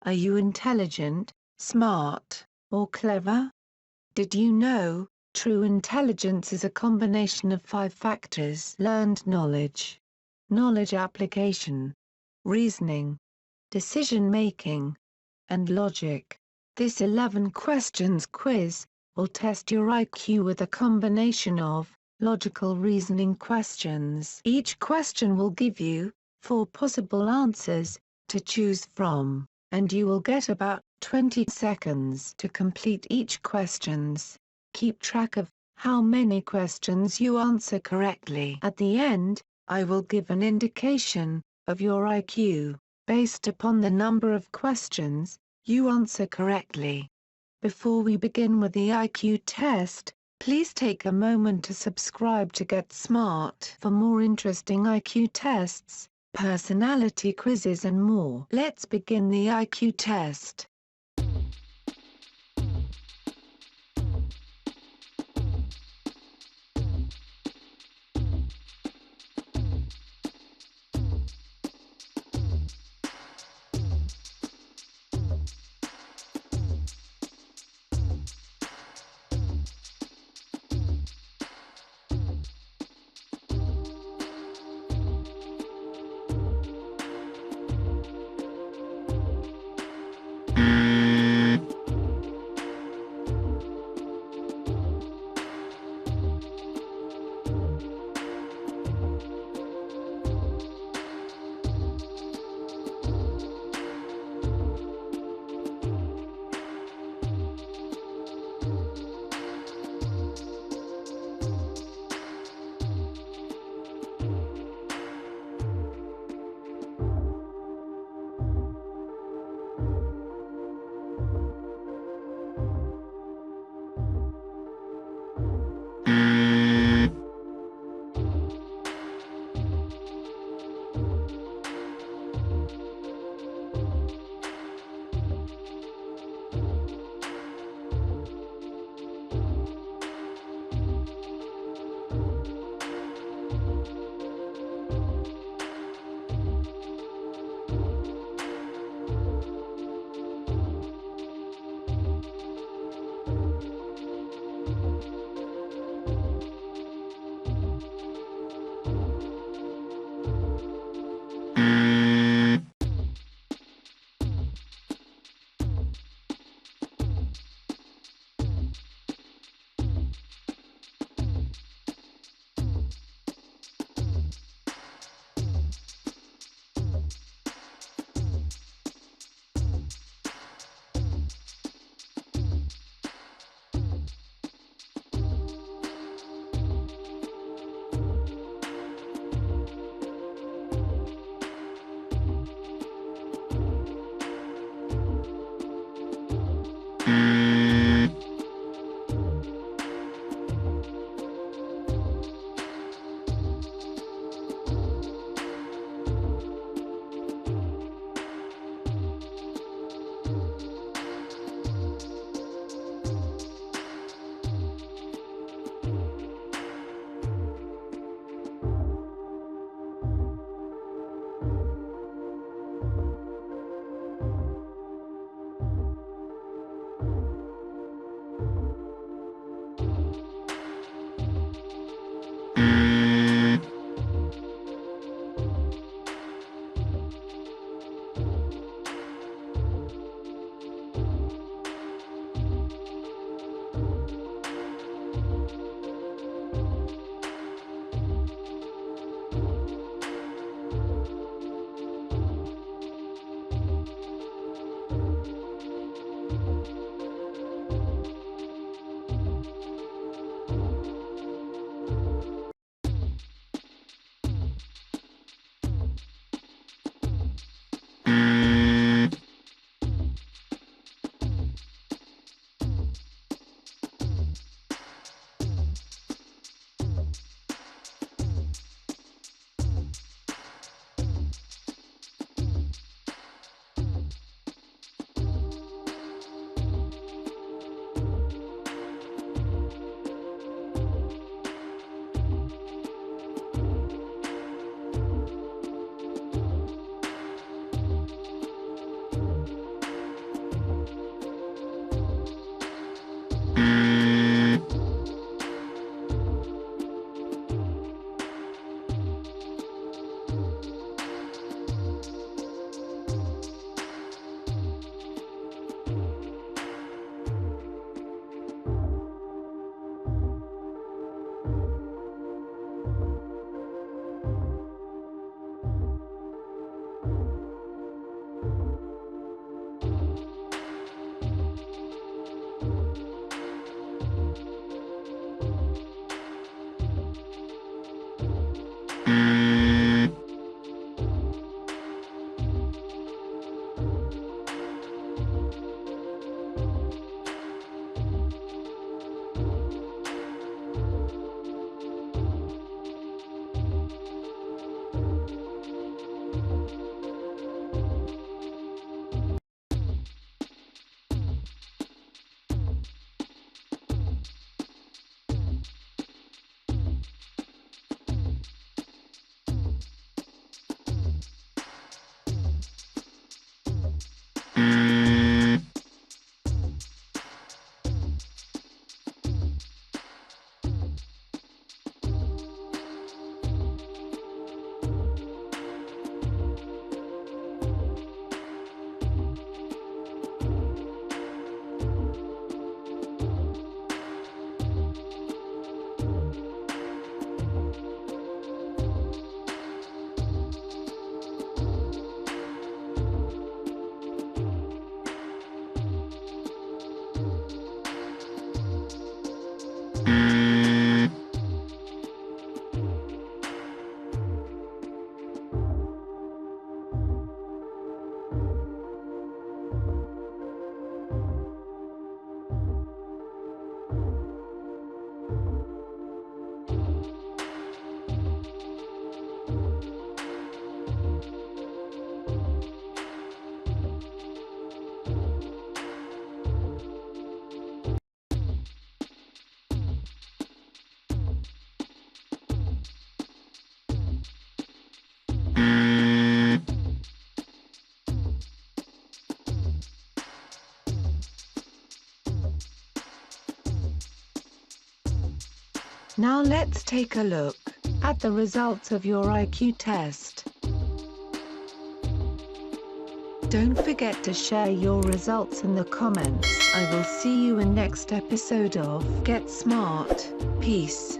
Are you intelligent, smart, or clever? Did you know, true intelligence is a combination of 5 factors: learned knowledge, knowledge application, reasoning, decision-making, and logic. This 11 questions quiz will test your IQ with a combination of logical reasoning questions. Each question will give you 4 possible answers to choose from, and you will get about 20 seconds to complete each questions. Keep track of how many questions you answer correctly. At the end, I will give an indication of your IQ based upon the number of questions you answer correctly. Before we begin with the IQ test, please take a moment to subscribe to Get Smart for more interesting IQ tests, personality quizzes and more. Let's begin the IQ test. Now let's take a look at the results of your IQ test. Don't forget to share your results in the comments. I will see you in next episode of Get Smart. Peace.